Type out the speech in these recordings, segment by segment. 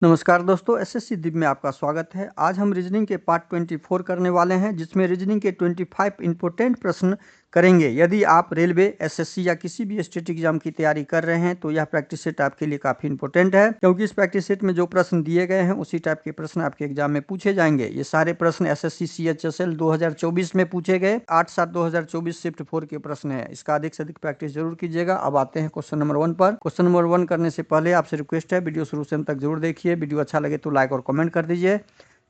नमस्कार दोस्तों, एसएससी दिप में आपका स्वागत है। आज हम रीजनिंग के पार्ट 24 करने वाले हैं, जिसमें रीजनिंग के 25 इंपॉर्टेंट प्रश्न करेंगे। यदि आप रेलवे, एसएससी या किसी भी स्टेट एग्जाम की तैयारी कर रहे हैं तो यह प्रैक्टिस सेट आपके लिए काफ़ी इंपॉर्टेंट है, क्योंकि इस प्रैक्टिस सेट में जो प्रश्न दिए गए हैं उसी टाइप के प्रश्न आपके एग्जाम में पूछे जाएंगे। ये सारे प्रश्न एसएससी CHSL 2024 में पूछे गए 8/7/2024 शिफ्ट 4 के प्रश्न है। इसका अधिक से अधिक प्रैक्टिस जरूर कीजिएगा। अब आते हैं क्वेश्चन नंबर 1 पर। क्वेश्चन नंबर 1 करने से पहले आपसे रिक्वेस्ट है, वीडियो शुरू से अंत तक जरूर देखिए। वीडियो अच्छा लगे तो लाइक और कमेंट कर दीजिए।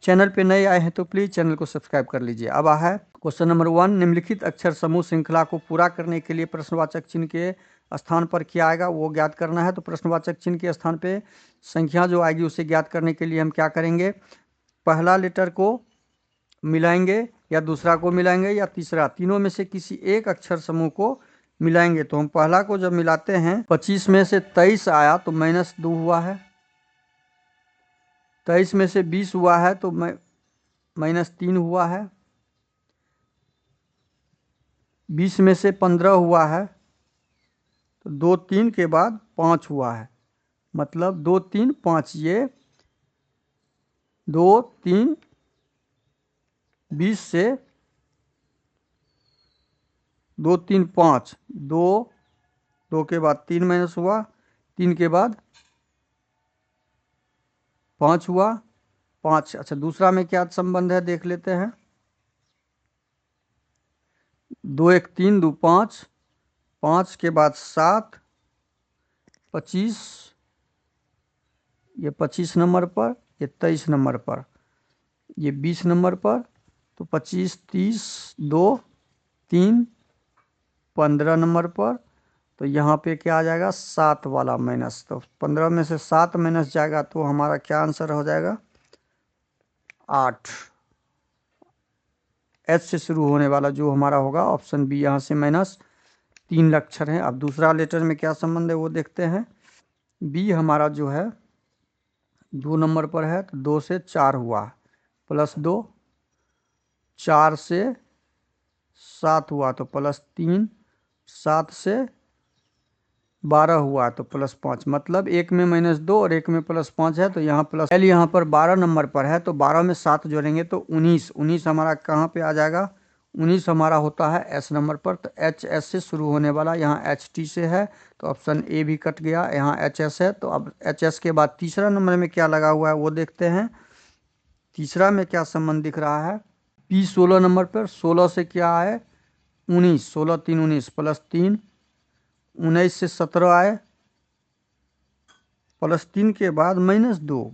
चैनल पे नए आए हैं तो प्लीज चैनल को सब्सक्राइब कर लीजिए। अब है क्वेश्चन नंबर 1। निम्नलिखित अक्षर समूह श्रृंखला को पूरा करने के लिए प्रश्नवाचक चिन्ह के स्थान पर क्या आएगा वो ज्ञात करना है। तो प्रश्नवाचक चिन्ह के स्थान पे संख्या जो आएगी उसे ज्ञात करने के लिए हम क्या करेंगे, पहला लेटर को मिलाएंगे या दूसरा को मिलाएंगे या तीसरा, तीनों में से किसी एक अक्षर समूह को मिलाएंगे। तो हम पहला को जब मिलाते हैं 25 में से 23 आया तो -2 हुआ है। 23 में से 20 हुआ है तो -3 हुआ है। 20 में से 15 हुआ है तो 2 3 के बाद 5 हुआ है, मतलब 2 3 5। ये 2 3 20 से 2 3 5, 2 के बाद 3 माइनस हुआ, 3 के बाद 5 हुआ, 5। अच्छा, दूसरा में क्या संबंध है देख लेते हैं। 2 1 3 2 5, 5 के बाद 7, 25। ये 25 नंबर पर, ये 23 नंबर पर, ये 20 नंबर पर। तो 25 30 2 3 15 नंबर पर। तो यहाँ पे क्या आ जाएगा, 7 वाला माइनस। तो 15 में से 7 माइनस जाएगा तो हमारा क्या आंसर हो जाएगा, 8। एच से शुरू होने वाला जो हमारा होगा ऑप्शन बी। यहाँ से -3 अक्षर हैं। अब दूसरा लेटर में क्या संबंध है वो देखते हैं। बी हमारा जो है 2 नंबर पर है तो 2 से 4 हुआ, +2। 4 से 7 हुआ तो +3। 7 से 12 हुआ तो +5, मतलब एक में -2 और एक में +5 है। तो यहाँ प्लस एल यहाँ पर 12 नंबर पर है तो 12 में 7 जोड़ेंगे तो 19। 19 हमारा कहाँ पे आ जाएगा, 19 हमारा होता है एस नंबर पर। तो एच एस से शुरू होने वाला यहाँ एच टी से है तो ऑप्शन ए भी कट गया, यहाँ एच एस है। तो अब एच एस के बाद तीसरा नंबर में क्या लगा हुआ है वो देखते हैं। तीसरा में क्या संबंध दिख रहा है, पी 16 नंबर पर। 16 से क्या है 19, 16 3 19 +3। 19 से 17 आए, +3 के बाद -2,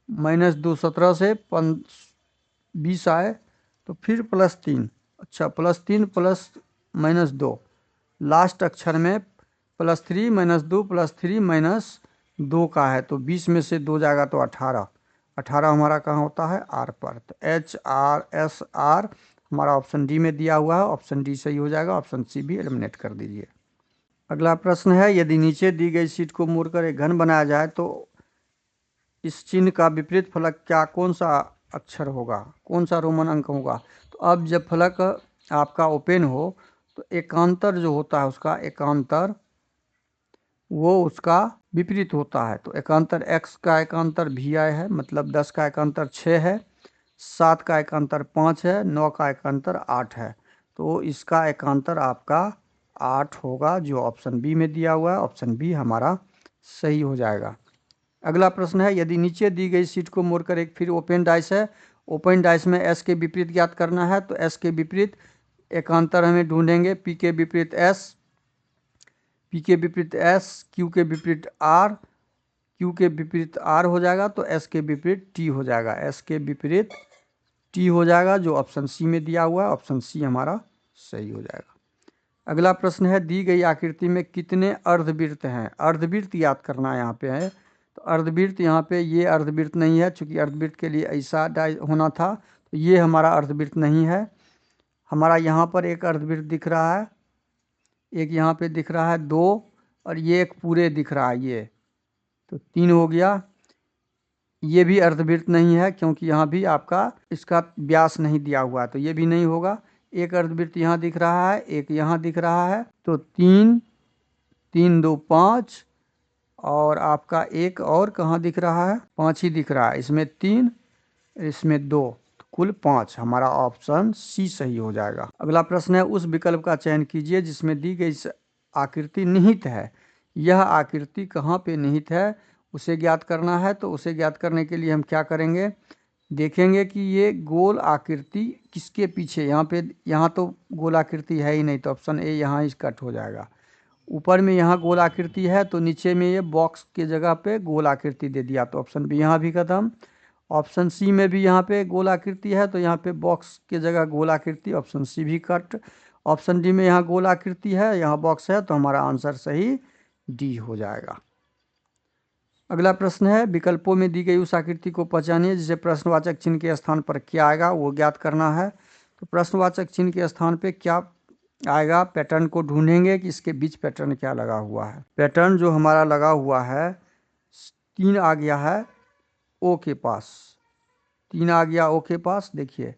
-2। 17 से 20 आए तो फिर +3। अच्छा, +3 प्लस -2, लास्ट अक्षर में +3 -2 +3 -2 का है तो 20 में से 2 जाएगा तो 18। 18 हमारा कहाँ होता है, आर पर। तो HRSR हमारा ऑप्शन डी में दिया हुआ है, ऑप्शन डी सही हो जाएगा। ऑप्शन सी भी एलिमिनेट कर दीजिए। अगला प्रश्न है, यदि नीचे दी गई शीट को मोड़कर एक घन बनाया जाए तो इस चिन्ह का विपरीत फलक क्या, कौन सा अक्षर होगा, कौन सा रोमन अंक होगा। तो अब जब फलक आपका ओपन हो तो एकांतर जो होता है उसका एकांतर वो उसका विपरीत होता है। तो एकांतर x का एकांतर vi है, मतलब 10 का एकांतर 6 है, 7 का एकांतर 5 है, 9 का एकांतर 8 है। तो इसका एकांतर आपका 8 होगा, जो ऑप्शन बी में दिया हुआ है। ऑप्शन बी हमारा सही हो जाएगा। अगला प्रश्न है, यदि नीचे दी गई शीट को मोड़कर एक फिर ओपन डाइस है, ओपन डाइस में एस के विपरीत ज्ञात करना है। तो एस के विपरीत एकांतर हमें ढूंढेंगे, पी के विपरीत एस, पी के विपरीत एस, क्यू के विपरीत आर, क्यू के विपरीत आर हो जाएगा तो एस के विपरीत टी हो जाएगा, एस के विपरीत टी हो जाएगा, जो ऑप्शन सी में दिया हुआ है। ऑप्शन सी हमारा सही हो जाएगा। अगला प्रश्न है, दी गई आकृति में कितने अर्धवृत्त हैं। अर्धवृत्त याद करना यहाँ पे है। तो अर्धवृत्त यहाँ पे ये अर्धवृत्त नहीं है, चूंकि अर्धवृत्त के लिए ऐसा होना था, तो ये हमारा अर्धवृत्त नहीं है। हमारा यहाँ पर एक अर्धवृत्त दिख रहा है, एक यहाँ पे दिख रहा है 2, और ये एक पूरे दिख रहा है, ये तो 3 हो गया। ये भी अर्धवृत्त नहीं है क्योंकि यहाँ भी आपका इसका व्यास नहीं दिया हुआ है, तो ये भी नहीं होगा। एक अर्धवृत्त यहाँ दिख रहा है, एक यहाँ दिख रहा है, तो 3 3 2 5 और आपका एक और कहाँ दिख रहा है, 5 ही दिख रहा है। इसमें 3, इसमें 2, तो कुल 5। हमारा ऑप्शन सी सही हो जाएगा। अगला प्रश्न है, उस विकल्प का चयन कीजिए जिसमें दी गई आकृति निहित है। यह आकृति कहाँ पे निहित है उसे ज्ञात करना है। तो उसे ज्ञात करने के लिए हम क्या करेंगे, देखेंगे कि ये गोल आकृति किसके पीछे, यहाँ तो गोल आकृति है ही नहीं, तो ऑप्शन ए यहाँ ही कट हो जाएगा। ऊपर में यहाँ गोल आकृति है तो नीचे में ये बॉक्स के जगह पे गोल आकृति दे दिया, तो ऑप्शन बी यहाँ भी खत्म। ऑप्शन सी में भी यहाँ पे गोल आकृति है तो यहाँ पे बॉक्स के जगह गोल आकृति, ऑप्शन सी भी कट। ऑप्शन डी में यहाँ गोल आकृति है, यहाँ बॉक्स है, तो हमारा आंसर सही डी हो जाएगा। अगला प्रश्न है, विकल्पों में दी गई उस आकृति को पहचानिए जिसे प्रश्नवाचक चिन्ह के स्थान पर क्या आएगा वो ज्ञात करना है। तो प्रश्नवाचक चिन्ह के स्थान पे क्या आएगा, पैटर्न को ढूंढेंगे कि इसके बीच पैटर्न क्या लगा हुआ है। पैटर्न जो हमारा लगा हुआ है 3 आ गया है ओ के पास, 3 आ गया ओ के पास, देखिए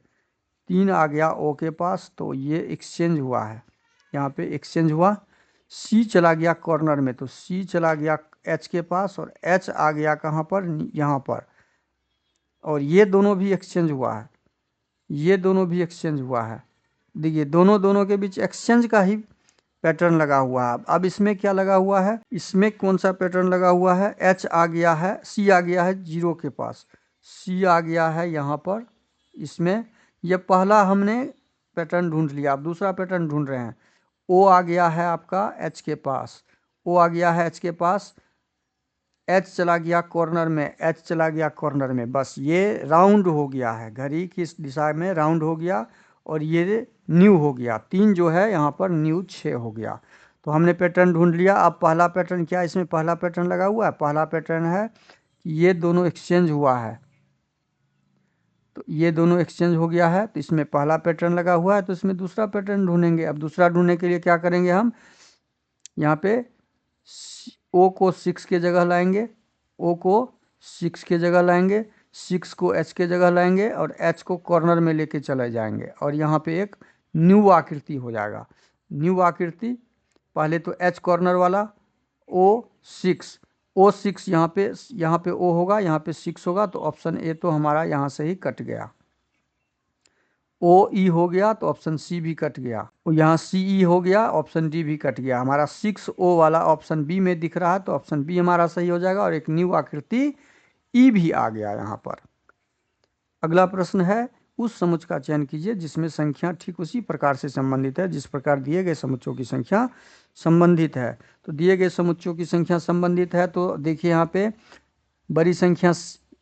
3 आ गया ओ के पास, तो ये एक्सचेंज हुआ है, यहाँ पे एक्सचेंज हुआ। सी चला गया कॉर्नर में, तो सी चला गया एच के पास और एच आ गया कहाँ पर, यहाँ पर, और ये दोनों भी एक्सचेंज हुआ है, ये दोनों भी एक्सचेंज हुआ है। देखिए दोनों के बीच एक्सचेंज का ही पैटर्न लगा हुआ है। अब इसमें क्या लगा हुआ है, इसमें कौन सा पैटर्न लगा हुआ है, एच आ गया है, सी आ गया है 0 के पास, सी आ गया है यहाँ पर, इसमें ये पहला हमने पैटर्न ढूंढ लिया। अब दूसरा पैटर्न ढूंढ रहे हैं। ओ आ गया है आपका एच के पास, ओ आ गया है एच के पास, एच चला गया कॉर्नर में, एच चला गया कॉर्नर में, बस ये राउंड हो गया है, घड़ी की दिशा में राउंड हो गया और ये न्यू हो गया। 3 जो है यहाँ पर न्यू 6 हो गया। तो हमने पैटर्न ढूंढ लिया। अब पहला पैटर्न क्या, इसमें पहला पैटर्न लगा हुआ है, पहला पैटर्न है कि ये दोनों एक्सचेंज हुआ है, तो ये दोनों एक्सचेंज हो गया है, तो इसमें पहला पैटर्न लगा हुआ है, तो इसमें दूसरा पैटर्न ढूंढेंगे। अब दूसरा ढूंढने के लिए क्या करेंगे, हम यहाँ पे ओ को 6 के जगह लाएंगे, ओ को 6 के जगह लाएंगे, 6 को एच के जगह लाएंगे और एच को कॉर्नर में लेके चले जाएंगे और यहाँ पे एक न्यू आकृति हो जाएगा। न्यू आकृति, पहले तो एच कॉर्नर वाला, O6, O6 यहाँ पे O होगा, यहाँ पे 6 होगा, तो ऑप्शन ए तो हमारा यहाँ से ही कट गया। OE हो गया तो ऑप्शन सी भी कट गया, और यहाँ CE हो गया, ऑप्शन डी भी कट गया। हमारा 6O वाला ऑप्शन बी में दिख रहा है, तो ऑप्शन बी हमारा सही हो जाएगा और एक न्यू आकृति ई भी आ गया यहाँ पर। अगला प्रश्न है, उस समुच्चय का चयन कीजिए जिसमें संख्या ठीक उसी प्रकार से संबंधित है जिस प्रकार दिए गए समुच्चयों की संख्या संबंधित है। तो दिए गए समुच्चयों की संख्या संबंधित है, तो देखिए यहाँ पे बड़ी संख्या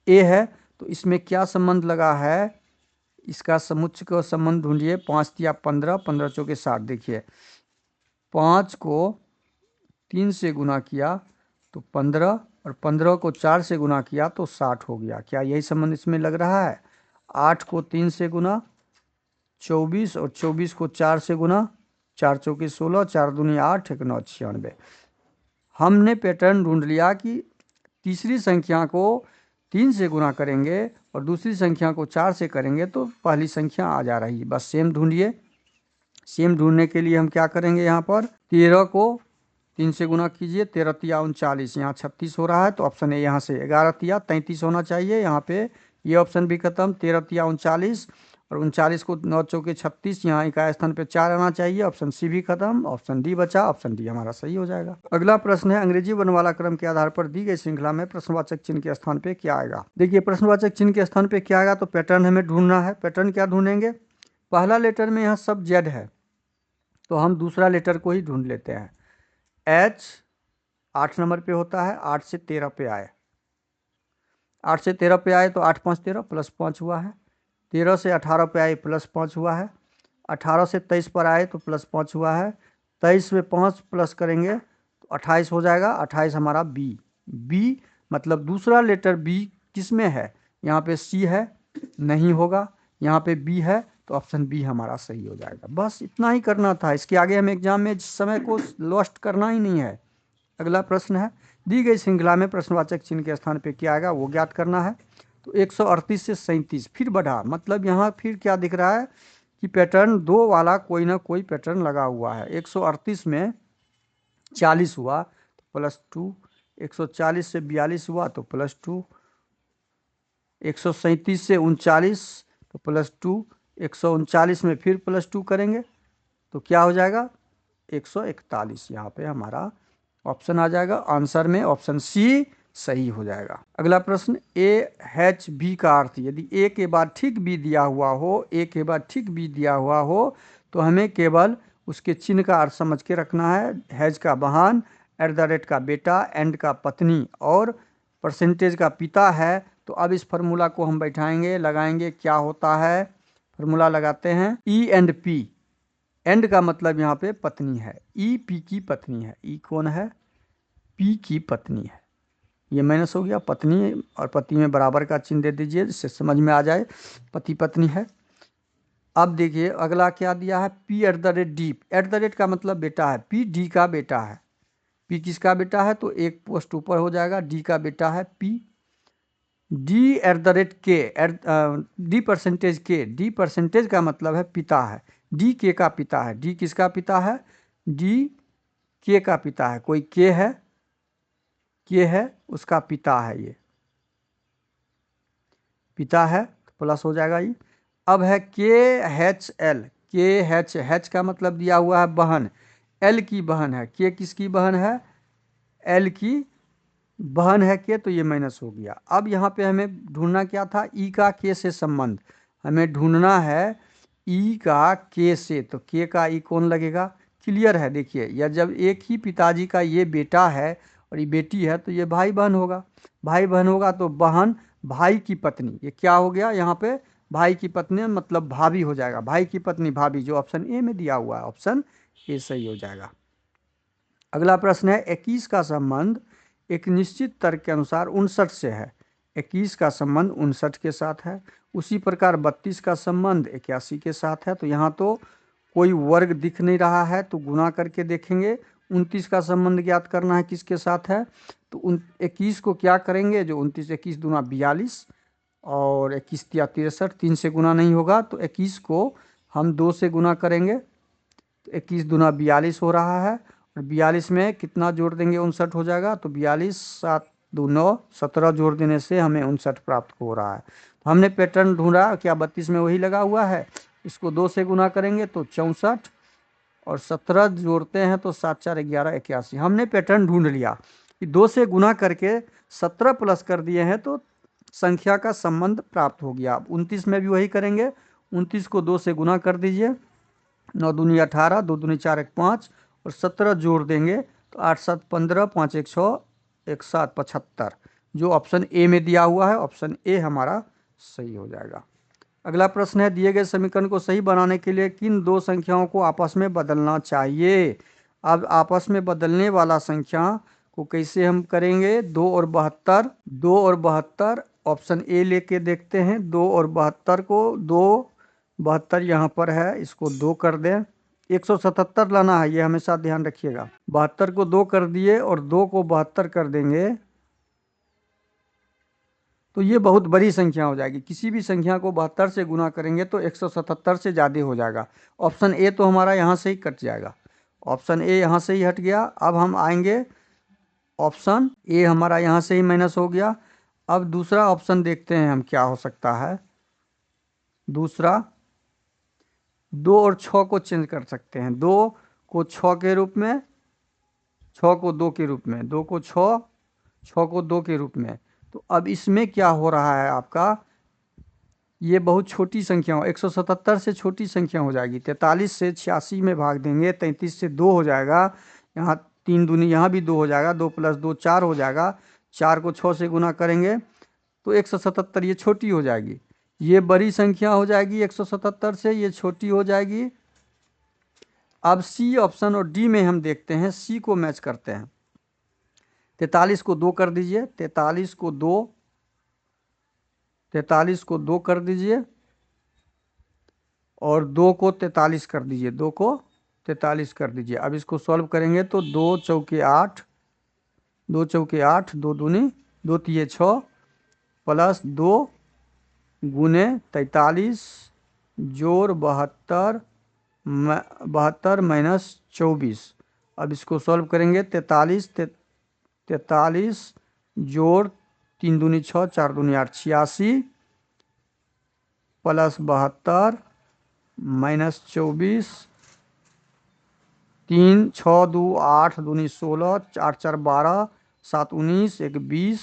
ए है, तो इसमें क्या संबंध लगा है, इसका समुच्चय का संबंध ढूंढिए। 5 या 15, 15 चौके 60। देखिए 5 को 3 से गुना किया तो 15, और 15 को 4 से गुना किया तो 60 हो गया। क्या यही संबंध इसमें लग रहा है। 8 को 3 से गुना 24, और 24 को 4 से गुना, 4 चौके 16, 4 दूनी 8, 1 9 96। हमने पैटर्न ढूंढ लिया कि तीसरी संख्या को 3 से गुना करेंगे और दूसरी संख्या को 4 से करेंगे तो पहली संख्या आ जा रही है। बस सेम ढूंढिए। सेम ढूंढने के लिए हम क्या करेंगे, यहाँ पर 13 को 3 से गुना कीजिए, 13 तिया 39, यहाँ 36 हो रहा है, तो ऑप्शन ए यहाँ से 11 तिया 33 होना चाहिए। यहाँ पे ये ऑप्शन भी खत्म, 13 तिया 39, और 39 को 9 चौके 36, यहाँ इकाई स्थान पे 4 आना चाहिए, ऑप्शन सी भी खत्म, ऑप्शन डी बचा, ऑप्शन डी हमारा सही हो जाएगा। अगला प्रश्न है, अंग्रेजी वर्णमाला क्रम के आधार पर दी गई श्रृंखला में प्रश्नवाचक चिन्ह के स्थान पे क्या आएगा। देखिए प्रश्नवाचक चिन्ह के स्थान पे क्या आएगा, तो पैटर्न हमें ढूंढना है। पैटर्न क्या ढूंढेंगे, पहला लेटर में यहाँ सब जेड है, तो हम दूसरा लेटर को ही ढूंढ लेते हैं। एच 8 नंबर पे होता है, 8 से 13 पे आए, 8 से 13 पे आए तो 8 5 13 प्लस 5 हुआ है। 13 से 18 पे आए प्लस 5 हुआ है। 18 से 23 पर आए तो प्लस 5 हुआ है। 23 में 5 प्लस करेंगे तो 28 हो जाएगा। 28 हमारा बी, बी मतलब दूसरा लेटर बी किस में है, यहाँ पे सी है, नहीं होगा, यहाँ पे बी है, तो ऑप्शन बी हमारा सही हो जाएगा। बस इतना ही करना था, इसके आगे हमें एग्जाम में समय को लॉस्ट करना ही नहीं है। अगला प्रश्न है, दी गई श्रृंखला में प्रश्नवाचक चिन्ह के स्थान पे क्या आएगा वो ज्ञात करना है। तो 138 से 37 फिर बढ़ा, मतलब यहाँ फिर क्या दिख रहा है कि पैटर्न 2 वाला कोई ना कोई पैटर्न लगा हुआ है। 138 में 40 हुआ तो +2, 140 से 42 हुआ तो +2, 137 से 39 तो +2, 139 में फिर +2 करेंगे तो क्या हो जाएगा 141। यहाँ पे हमारा ऑप्शन आ जाएगा, आंसर में ऑप्शन सी सही हो जाएगा। अगला प्रश्न, AHB का अर्थ, यदि ए के बाद ठीक बी दिया हुआ हो, ए के बाद ठीक बी दिया हुआ हो तो हमें केवल उसके चिन्ह का अर्थ समझ के रखना है। हैज का बहन, @ का बेटा, एंड का पत्नी और परसेंटेज का पिता है। तो अब इस फार्मूला को हम बैठाएंगे, लगाएंगे, क्या होता है, फार्मूला लगाते हैं, ई एंड पी। एंड का मतलब यहाँ पे पत्नी है, ई पी की पत्नी है, ई कौन है, पी की पत्नी है, ये माइनस हो गया, पत्नी और पति में बराबर का चिन्ह दे दीजिए जिससे समझ में आ जाए पति पत्नी है। अब देखिए अगला क्या दिया है, P@D, @ का मतलब बेटा है, P D का बेटा है, P किसका बेटा है तो एक पोस्ट ऊपर हो जाएगा, D का बेटा है P, D% का मतलब है पिता है, D K का पिता है, D किसका पिता है, D K का पिता है, कोई K है, K है उसका पिता है, ये पिता है, प्लस हो जाएगा ये। अब है KHL, KH का मतलब दिया हुआ है बहन, L की बहन है, K किसकी बहन है, L की बहन है K, तो ये माइनस हो गया। अब यहाँ पे हमें ढूंढना क्या था, E का K से संबंध, हमें ढूंढना है E का K से, तो K का E कौन लगेगा, क्लियर है। देखिए या जब एक ही पिताजी का ये बेटा है और ये बेटी है तो ये भाई बहन होगा, भाई बहन होगा तो बहन भाई की पत्नी, ये क्या हो गया यहाँ पे, भाई की पत्नी मतलब भाभी हो जाएगा, भाई की पत्नी भाभी, जो ऑप्शन ए में दिया हुआ है ऑप्शन ए सही हो जाएगा। अगला प्रश्न है, 21 का संबंध एक निश्चित तर्क के अनुसार 59 से है, 21 का संबंध 59 के साथ है। उसी प्रकार 32 का संबंध 81 के साथ है। तो यहाँ तो कोई वर्ग दिख नहीं रहा है तो गुना करके देखेंगे। 29 का संबंध ज्ञात करना है किसके साथ है, तो 21 को क्या करेंगे, जो 29 21 दूना 42 और 21 या 63, 3 से गुना नहीं होगा तो 21 को हम 2 से गुना करेंगे तो 21 दूना 42 हो रहा है, और 42 में कितना जोड़ देंगे 59 हो जाएगा, तो 42 7 2 9 17 जोड़ देने से हमें 59 प्राप्त हो रहा है। तो हमने पैटर्न ढूंढा, क्या 32 में वही लगा हुआ है, इसको 2 से गुना करेंगे तो 64 और 17 जोड़ते हैं तो 7 4 11 81। हमने पैटर्न ढूंढ लिया कि 2 से गुना करके 17 प्लस कर दिए हैं तो संख्या का संबंध प्राप्त हो गया। अब 29 में भी वही करेंगे, 29 को 2 से गुना कर दीजिए, 9 दूनी 18, 2 दूनी 4 1 5 और 17 जोड़ देंगे तो 8 7 15, 5 1 6, 1 7 75, जो ऑप्शन ए में दिया हुआ है, ऑप्शन ए हमारा सही हो जाएगा। अगला प्रश्न है, दिए गए समीकरण को सही बनाने के लिए किन दो संख्याओं को आपस में बदलना चाहिए। अब आपस में बदलने वाला संख्या को कैसे हम करेंगे, 2 और 72, 2 और 72 ऑप्शन ए लेके देखते हैं। 2 और 72 को 2 72 यहाँ पर है, इसको 2 कर दें, 177 लाना है, ये हमेशा ध्यान रखिएगा। 72 को 2 कर दिए और 2 को 72 कर देंगे तो ये बहुत बड़ी संख्या हो जाएगी। किसी भी संख्या को 72 से गुना करेंगे तो 177 से ज़्यादा हो जाएगा। ऑप्शन ए तो हमारा यहाँ से ही कट जाएगा, ऑप्शन ए यहाँ से ही हट गया। अब हम आएंगे, ऑप्शन ए हमारा यहाँ से ही माइनस हो गया। अब दूसरा ऑप्शन देखते हैं हम क्या हो सकता है। दूसरा 2 और 6 को चेंज कर सकते हैं, 2 को 6 के रूप में, 6 को 2 के रूप में, 2 को 6, 6 को 2 के रूप में। तो अब इसमें क्या हो रहा है आपका, ये बहुत छोटी संख्या हो, 177 से छोटी संख्या हो जाएगी। 43 से 86 में भाग देंगे, 33 से 2 हो जाएगा, यहाँ 3 दूनी यहाँ भी 2 हो जाएगा, 2 + 2 4 हो जाएगा, 4 को 6 से गुना करेंगे तो 177, ये छोटी हो जाएगी। ये बड़ी संख्या हो जाएगी 177 से, ये छोटी हो जाएगी। अब सी ऑप्शन और डी में हम देखते हैं, सी को मैच करते हैं। 43 को 2 कर दीजिए, 43 को 2 कर दीजिए और 2 को 43 कर दीजिए, 2 को 43 कर दीजिए। अब इसको सॉल्व करेंगे तो 2 चौके 8, 2 चौके 8, 2 दूनी 2 तिये 6 प्लस 2 गुने 43 जोड़ 72 -24। अब इसको सॉल्व करेंगे, 43 43 जोड़ 3 दूनी 6 4 दूनी 8 86 प्लस 72 माइनस 24 3 6 2 8 दूनी 16 8 4 12 7 19 1 20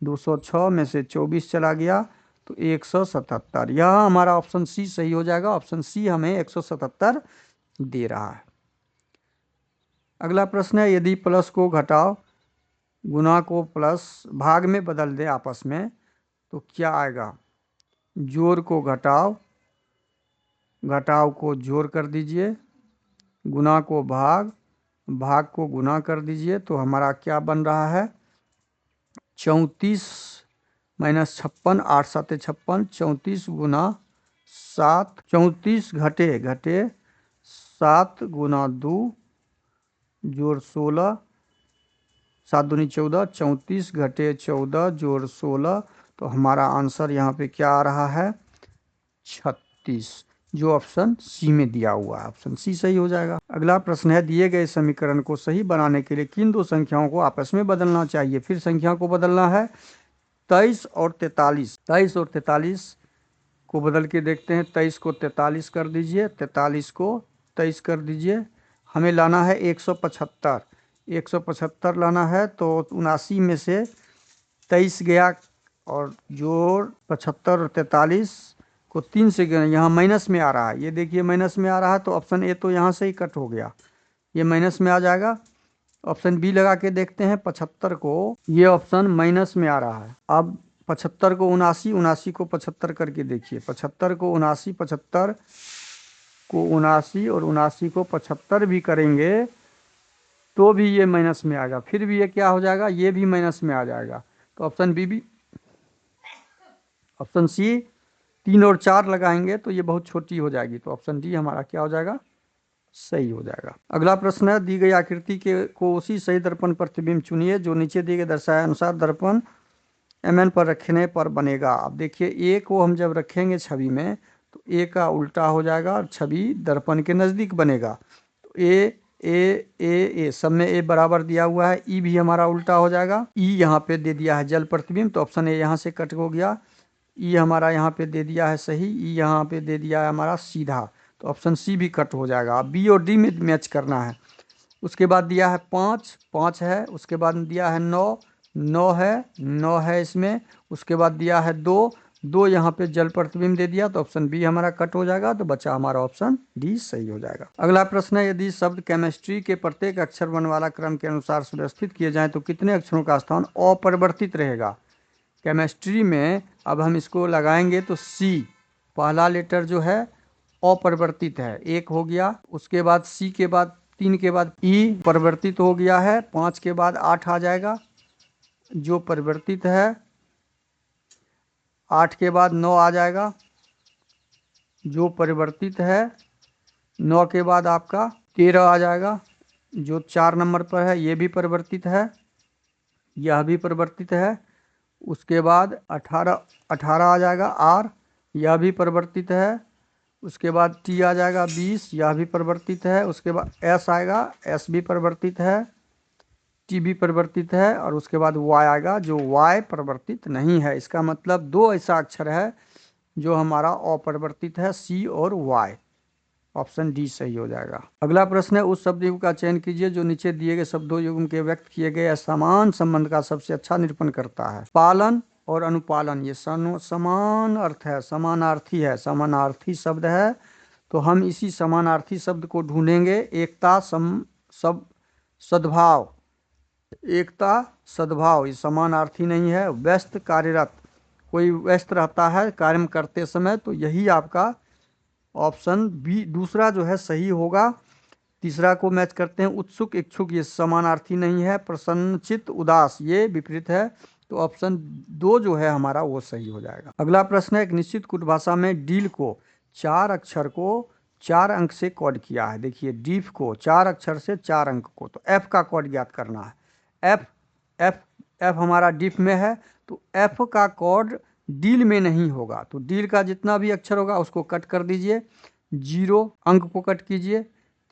206 में से 24 चला गया तो 177। यह हमारा ऑप्शन सी सही हो जाएगा। ऑप्शन सी हमें 177 दे रहा है। अगला प्रश्न है, यदि प्लस को घटाओ गुना को प्लस भाग में बदल दे आपस में तो क्या आएगा। जोड़ को घटाओ, घटाव को जोड़ कर दीजिए, गुना को भाग, भाग को गुना कर दीजिए तो हमारा क्या बन रहा है 34 माइनस 56 8 7 56 34 गुना 7 34 घटे घटे 7 गुना 2 जोड़ 16 7 दूनी 14 34 घटे 14 जोड़ 16 तो हमारा आंसर यहाँ पे क्या आ रहा है 36, जो ऑप्शन सी में दिया हुआ है। ऑप्शन सी सही हो जाएगा। अगला प्रश्न है, दिए गए समीकरण को सही बनाने के लिए किन दो संख्याओं को आपस में बदलना चाहिए। फिर संख्या को बदलना है 23 और 43। 23 और 43 को बदल के देखते हैं। 23 को 43 कर दीजिए, 43 को 23 कर दीजिए। हमें लाना है 175, 175 लाना है तो 79 में से 23 गया और जोड़ 75 और 43 को 3 से गिना, यहाँ माइनस में आ रहा है। ये देखिए माइनस में आ रहा है तो ऑप्शन ए तो यहाँ से ही कट हो गया, ये माइनस में आ जाएगा। ऑप्शन बी लगा के देखते हैं 75 को, ये ऑप्शन माइनस में आ रहा है। अब 75 को 79, 79 को 75 करके देखिए, 75 को 79, 75 को 79 और 79 को 75 भी करेंगे तो भी ये माइनस में आएगा। फिर भी ये क्या हो जाएगा, ये भी माइनस में आ जाएगा। तो ऑप्शन बी भी, ऑप्शन सी 3 और 4 लगाएंगे तो ये बहुत छोटी हो जाएगी। तो ऑप्शन डी हमारा क्या हो जाएगा, सही हो जाएगा। अगला प्रश्न है, दी गई आकृति के को उसी सही दर्पण प्रतिबिंब चुनिए जो नीचे दिए गए दर्शाए अनुसार दर्पण mn पर रखने पर बनेगा। अब देखिए ए को हम जब रखेंगे छवि में तो ए का उल्टा हो जाएगा और छवि दर्पण के नज़दीक बनेगा। तो ए ए ए ए सब में ए बराबर दिया हुआ है, ई भी हमारा उल्टा हो जाएगा। ई यहाँ पे दे दिया है जल प्रतिबिंब तो ऑप्शन ए यहाँ से कट हो गया। ई हमारा यहाँ पे दे दिया है सही, ई यहाँ पे दे दिया है हमारा सीधा, तो ऑप्शन सी भी कट हो जाएगा। अब बी और डी में मैच करना है। उसके बाद दिया है 5, 5 है। उसके बाद दिया है 9, 9 है, 9 है इसमें। उसके बाद दिया है 2, 2 यहाँ पे जल प्रतिबिंब दे दिया तो ऑप्शन बी हमारा कट हो जाएगा। तो बचा हमारा ऑप्शन डी सही हो जाएगा। अगला प्रश्न है, यदि शब्द केमिस्ट्री के प्रत्येक अक्षर वर्णमाला क्रम के अनुसार सुव्यवस्थित किए जाएं तो कितने अक्षरों का स्थान अपरिवर्तित रहेगा। केमिस्ट्री में अब हम इसको लगाएंगे तो सी पहला लेटर जो है अपरिवर्तित है, 1 हो गया। उसके बाद सी के बाद 3 के बाद ई परिवर्तित हो गया है, 5 के बाद 8 आ जाएगा जो परिवर्तित है, 8 के बाद 9 आ जाएगा जो परिवर्तित है, 9 के बाद आपका 13 आ जाएगा जो 4 नंबर पर है, ये भी परिवर्तित है, यह भी परिवर्तित है। उसके बाद 18 आ जाएगा आर, यह भी परिवर्तित है। उसके बाद टी आ जाएगा 20, यह भी परिवर्तित है। उसके बाद एस आएगा, एस भी परिवर्तित है, टी भी परिवर्तित है। और उसके बाद वाई आएगा जो वाई परिवर्तित नहीं है। इसका मतलब 2 ऐसा अक्षर है जो हमारा अपरिवर्तित है, सी और वाई। ऑप्शन डी सही हो जाएगा। अगला प्रश्न है, उस शब्द युग्म का चयन कीजिए जो नीचे दिए गए शब्दों युग्म के व्यक्त किए गए समान संबंध का सबसे अच्छा निरूपण करता है। पालन और अनुपालन ये समान अर्थ है, समानार्थी है, समानार्थी शब्द है। तो हम इसी समानार्थी शब्द को ढूंढेंगे। एकता सद्भाव, एकता सद्भाव ये समानार्थी नहीं है। व्यस्त कार्यरत, कोई व्यस्त रहता है कार्य करते समय, तो यही आपका ऑप्शन बी दूसरा जो है सही होगा। तीसरा को मैच करते हैं, उत्सुक इच्छुक ये समानार्थी नहीं है। प्रसन्नचित्त उदास ये विपरीत है। तो ऑप्शन 2 जो है हमारा वो सही हो जाएगा। अगला प्रश्न है, एक निश्चित कुट भाषा में डील को 4 अक्षर को 4 अंक से कोड किया है। देखिए डीफ को 4 अक्षर से 4 अंक को, तो एफ का कोड ज्ञात करना है। एफ एफ एफ हमारा डीफ में है तो एफ का कोड डील में नहीं होगा। तो डील का जितना भी अक्षर होगा उसको कट कर दीजिए, 0 अंक को कट कीजिए,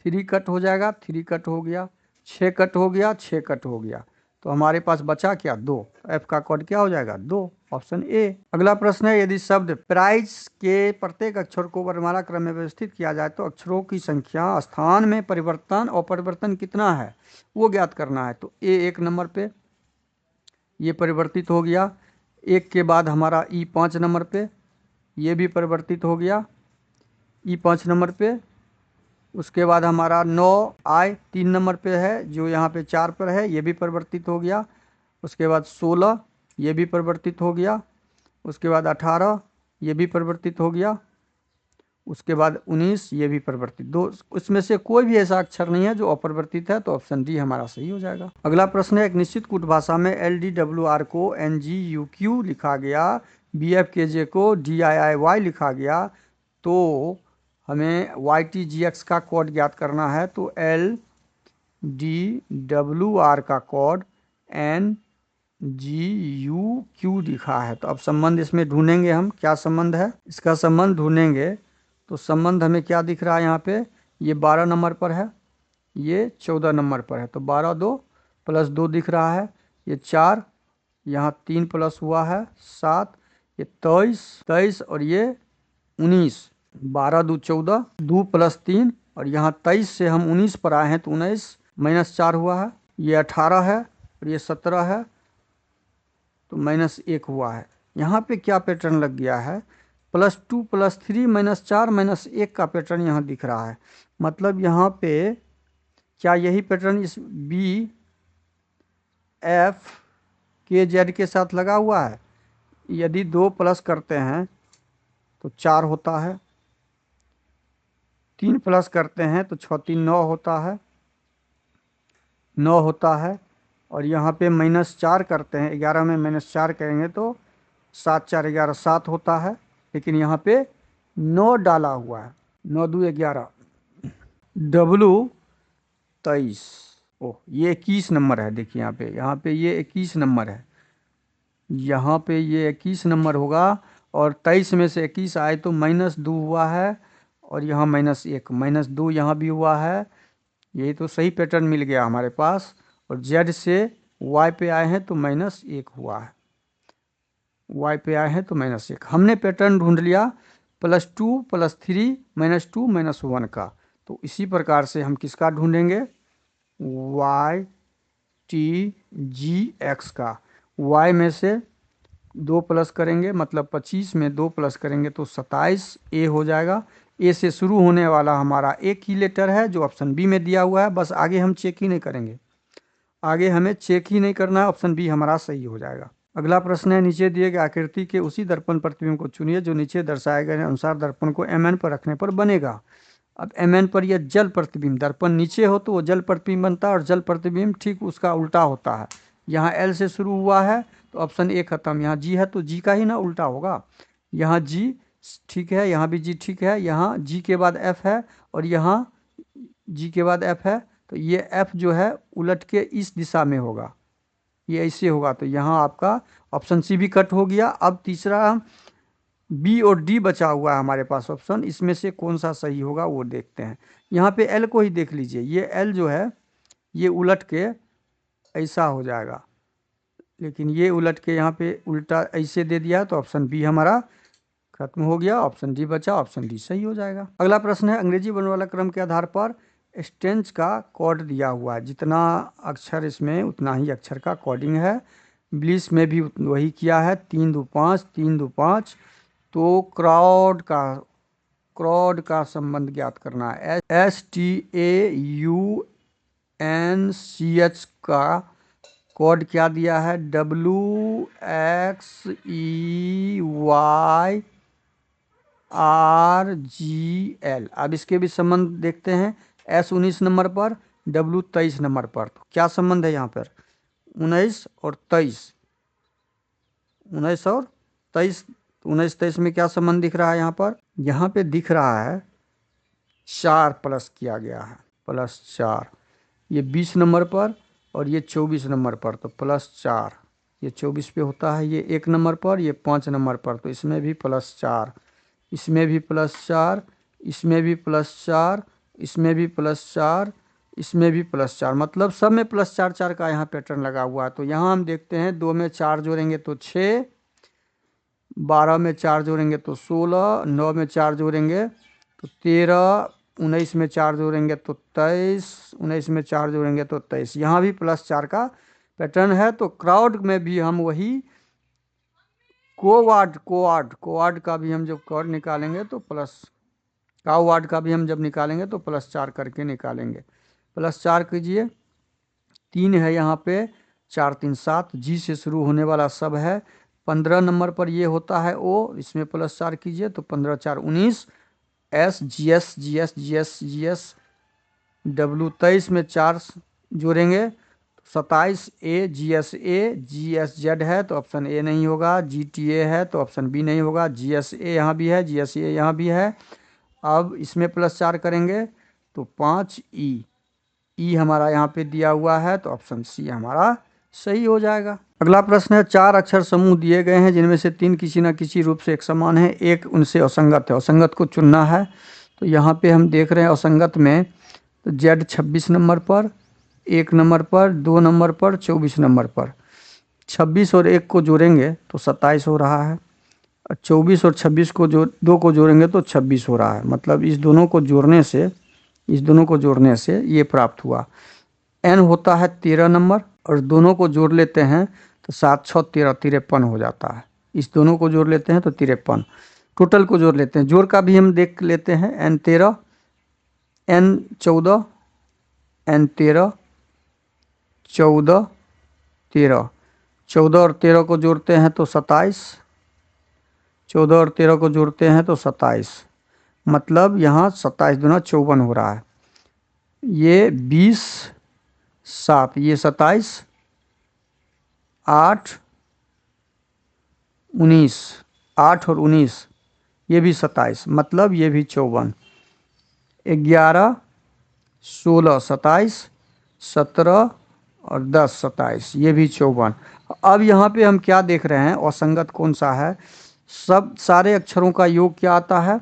3 कट हो जाएगा, 3 कट हो गया, 6 कट हो गया, 6 कट हो गया। तो हमारे पास बचा क्या 2। एफ का कोड क्या हो जाएगा 2, ऑप्शन ए। अगला प्रश्न है, यदि शब्द प्राइस के प्रत्येक अक्षर को वर्णमाला क्रम में व्यवस्थित किया जाए तो अक्षरों की संख्या, स्थान में परिवर्तन और परिवर्तन कितना है वो ज्ञात करना है। तो ए 1 नंबर पे ये परिवर्तित हो गया, 1 के बाद हमारा ई 5 नंबर पे ये भी परिवर्तित हो गया ई 5 नंबर पे। उसके बाद हमारा 9 आई 3 नंबर पे है जो यहाँ पे 4 पर है, ये भी परिवर्तित हो गया। उसके बाद 16 ये भी परिवर्तित हो गया। उसके बाद 18 ये भी परिवर्तित हो गया। उसके बाद 19 ये भी परिवर्तित, दो उसमें से कोई भी ऐसा अक्षर नहीं है जो अपरिवर्तित है, तो ऑप्शन डी हमारा सही हो जाएगा। अगला प्रश्न है, एक निश्चित कूट भाषा में LDWR को NGUQ लिखा गया, BFKJ को DIIY लिखा गया, तो हमें YTGX का कोड ज्ञात करना है। तो LDWR का कोड NGUQ लिखा है। तो अब संबंध इसमें ढूंढेंगे हम, क्या संबंध है इसका संबंध ढूंढेंगे। तो संबंध हमें क्या दिख रहा है यहाँ पे, ये 12 नंबर पर है, ये 14 नंबर पर है। तो 12 2 प्लस 2 दिख रहा है, ये 4, यहाँ 3 प्लस हुआ है 7, ये 23 और ये 19, 12 2 14, 2 प्लस 3 और यहाँ 23 से हम 19 पर आए हैं तो 19 माइनस 4 हुआ है, ये 18 है और ये 17 है तो -1 हुआ है। यहाँ पे क्या पैटर्न लग गया है, +2 +3 -4 -1 का पैटर्न यहाँ दिख रहा है। मतलब यहाँ पे क्या यही पैटर्न इस BFKZ के साथ लगा हुआ है। यदि 2 प्लस करते हैं तो 4 होता है, 3 प्लस करते हैं तो 6 3 9 होता है, 9 होता है। और यहाँ पे -4 करते हैं, 11 में -4 करेंगे तो 7 4 11 7 होता है, लेकिन यहाँ पे 9 डाला हुआ है, 9 2 11, W23, ओह ये 21 नंबर है। देखिए यहाँ पे ये 21 नंबर है, यहाँ पे ये 21 नंबर होगा और 23 में से 21 आए तो -2 हुआ है और यहाँ -1, -2 यहाँ भी हुआ है। यही तो सही पैटर्न मिल गया हमारे पास। और Z से Y पे आए हैं तो -1 हुआ है, Y पे आए हैं तो -1। हमने पैटर्न ढूंढ लिया +2 +3 -2 -1 का। तो इसी प्रकार से हम किसका ढूंढेंगे, YTGX का। Y में से 2 प्लस करेंगे मतलब 25 में 2 प्लस करेंगे तो 27, A हो जाएगा। ए से शुरू होने वाला हमारा एक ही लेटर है जो ऑप्शन बी में दिया हुआ है, बस आगे हम चेक ही नहीं करेंगे, आगे हमें चेक ही नहीं करना है, ऑप्शन बी हमारा सही हो जाएगा। अगला प्रश्न है, नीचे दिए गए आकृति के उसी दर्पण प्रतिबिंब को चुनिए जो नीचे दर्शाए गए अनुसार दर्पण को MN पर रखने पर बनेगा। अब MN पर यह जल प्रतिबिंब, दर्पण नीचे हो तो वो जल प्रतिबिंब बनता है और जल प्रतिबिंब ठीक उसका उल्टा होता है। यहाँ L से शुरू हुआ है तो ऑप्शन ए खत्म, यहाँ G है तो G का ही ना उल्टा होगा। यहाँ G ठीक है, यहाँ भी G ठीक है, यहाँ G के बाद F है और यहाँ G के बाद F है, तो ये F जो है उलट के इस दिशा में होगा, ये ऐसे होगा। तो यहाँ आपका ऑप्शन सी भी कट हो गया। अब तीसरा बी और डी बचा हुआ है हमारे पास ऑप्शन, इसमें से कौन सा सही होगा वो देखते हैं। यहाँ पे एल को ही देख लीजिए, ये एल जो है ये उलट के ऐसा हो जाएगा, लेकिन ये उलट के यहाँ पे उल्टा ऐसे दे दिया तो ऑप्शन बी हमारा खत्म हो गया, ऑप्शन डी बचा, ऑप्शन डी सही हो जाएगा। अगला प्रश्न है, अंग्रेजी वर्णमाला क्रम के आधार पर स्टेंज का कोड दिया हुआ है, जितना अक्षर इसमें उतना ही अक्षर का कोडिंग है। ब्लिस में भी वही किया है, 3 2 5 3 2 5। तो क्रॉड का संबंध ज्ञात करना है। STAUNCH का कोड क्या दिया है, WXEYRGL। अब इसके भी संबंध देखते हैं, S 19 नंबर पर, W 23 नंबर पर। तो क्या संबंध है यहाँ पर, 19 और 23, 19 और 23, 19 23 में क्या संबंध दिख रहा है यहाँ पर, यहाँ पे दिख रहा है 4 प्लस किया गया है, +4। ये 20 नंबर पर और ये 24 नंबर पर, तो +4 ये 24 पे होता है, ये 1 नंबर पर, ये 5 नंबर पर, तो इसमें भी +4, इसमें भी +4, इसमें भी +4, इसमें भी +4, इसमें भी +4, मतलब सब में +4 4 का यहाँ पैटर्न लगा हुआ है। तो यहाँ हम देखते हैं 2 में 4 जोड़ेंगे तो 6, 12 में 4 जोड़ेंगे तो 16, 9 में 4 जोड़ेंगे तो 13, 19 में 4 जोड़ेंगे तो 23, 19 में 4 जोड़ेंगे तो 23। यहाँ भी +4 का पैटर्न है। तो क्राउड में भी हम वही कोआर्ड का भी हम जब कॉर्ड निकालेंगे तो काउआर्ड का भी हम जब निकालेंगे तो +4 करके निकालेंगे। +4 कीजिए, 3 है यहाँ पे, 4 3 7, जी से शुरू होने वाला सब है। 15 नंबर पर ये होता है ओ, इसमें +4 कीजिए तो 15 4 19, S G S G S G S G S W 23 में 4 जोड़ेंगे 27, ए जी एस जेड है तो ऑप्शन ए नहीं होगा, जी टी ए है तो ऑप्शन बी नहीं होगा, जी एस ए यहाँ भी है, जी एस ए यहाँ भी है। अब इसमें +4 करेंगे तो 5, ई हमारा यहाँ पे दिया हुआ है तो ऑप्शन सी हमारा सही हो जाएगा। अगला प्रश्न है, 4 अक्षर समूह दिए गए हैं जिनमें से 3 किसी न किसी रूप से एक समान है, एक उनसे असंगत है। असंगत को चुनना है। तो यहाँ पे हम देख रहे हैं असंगत में तो जेड 26 नंबर पर, 1 नंबर पर, 2 नंबर पर, 24 नंबर पर। 26 और 1 को जोड़ेंगे तो 27 हो रहा है। 24 और 26 को 2 को जोड़ेंगे तो 26 हो रहा है। मतलब इस दोनों को जोड़ने से ये प्राप्त हुआ। एन होता है 13 नंबर और दोनों को जोड़ लेते हैं तो 7 6 13, 53 हो जाता है। इस दोनों को जोड़ लेते हैं तो 53। टोटल को जोड़ लेते हैं, जोड़ का भी हम देख लेते हैं। एन 13, एन 14, एन 13, 14, 13, 14 और 13 को जोड़ते हैं तो 27, 14 और 13 को जोड़ते हैं तो 27। मतलब यहाँ 27 दूना 54 हो रहा है। ये 20 7, ये 27, 8 19, 8 और 19 ये भी 27, मतलब ये भी 54। 11 16 27, 17 और 10 27, ये भी 54। अब यहाँ पे हम क्या देख रहे हैं, असंगत कौन सा है? सब सारे अक्षरों का योग क्या आता है?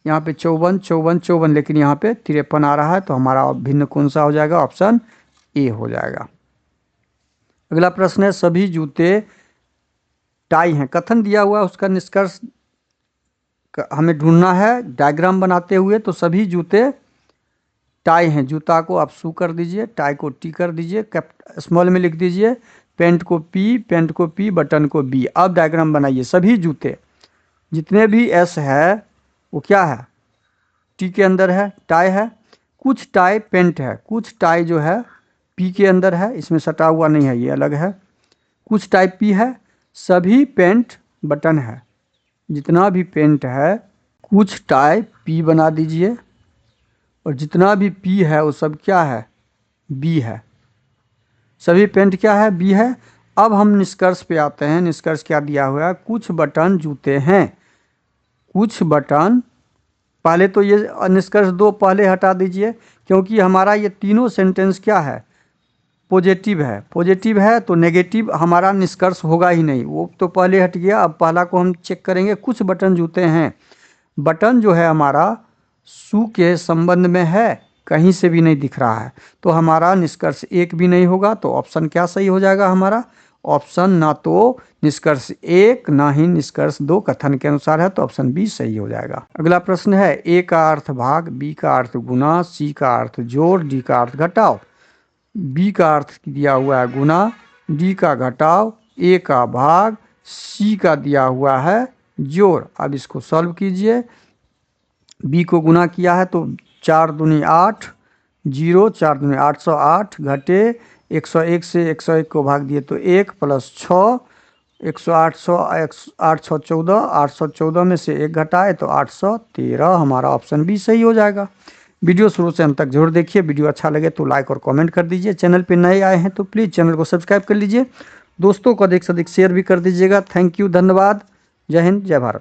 यहाँ पे 54 54 54, लेकिन यहाँ पे 53 आ रहा है। तो हमारा भिन्न कौन सा हो जाएगा? ऑप्शन ए हो जाएगा। अगला प्रश्न है, सभी जूते टाई हैं। कथन दिया हुआ है, उसका निष्कर्ष हमें ढूंढना है डायग्राम बनाते हुए। तो सभी जूते टाई हैं। जूता को आप शू कर दीजिए, टाई को टी कर दीजिए, स्मॉल में लिख दीजिए, पेंट को पी, बटन को बी। अब डायग्राम बनाइए। सभी जूते जितने भी एस है वो क्या है? टी के अंदर है, टाई है। कुछ टाई पेंट है, कुछ टाई जो है पी के अंदर है, इसमें सटा हुआ नहीं है, ये अलग है। कुछ टाई पी है। सभी पेंट बटन है। जितना भी पेंट है, कुछ टाई पी बना दीजिए और जितना भी पी है वो सब क्या है? बी है। सभी पेंट क्या है? बी है। अब हम निष्कर्ष पे आते हैं। निष्कर्ष क्या दिया हुआ है? कुछ बटन जूते हैं। कुछ बटन, पहले तो ये निष्कर्ष 2 पहले हटा दीजिए, क्योंकि हमारा ये तीनों सेंटेंस क्या है? पॉजिटिव है। पॉजिटिव है तो नेगेटिव हमारा निष्कर्ष होगा ही नहीं, वो तो पहले हट गया। अब पहला को हम चेक करेंगे। कुछ बटन जूते हैं। बटन जो है हमारा शू के संबंध में है, कहीं से भी नहीं दिख रहा है, तो हमारा निष्कर्ष 1 भी नहीं होगा। तो ऑप्शन क्या सही हो जाएगा हमारा? ऑप्शन ना तो निष्कर्ष 1 ना ही निष्कर्ष 2 कथन के अनुसार है, तो ऑप्शन बी सही हो जाएगा। अगला प्रश्न है, ए का अर्थ भाग, बी का अर्थ गुना, सी का अर्थ जोड़, डी का अर्थ घटाव। बी का अर्थ दिया हुआ है गुना, डी का घटाव, ए का भाग, सी का दिया हुआ है जोड़। अब इसको सॉल्व कीजिए। बी को गुना किया है तो 4 दूनी 8, 0, 4 दूनी 808, घटे 101 से 101 को भाग दिए तो 1 + 6, 108 8 6 14, 814 में से 1 घटाए तो 813। हमारा ऑप्शन बी सही हो जाएगा। वीडियो शुरू से अंत तक जरूर देखिए। वीडियो अच्छा लगे तो लाइक और कमेंट कर दीजिए। चैनल पे नए आए हैं तो प्लीज़ चैनल को सब्सक्राइब कर लीजिए। दोस्तों को अधिक से अधिक शेयर भी कर दीजिएगा। थैंक यू, धन्यवाद। जय हिंद, जय भारत।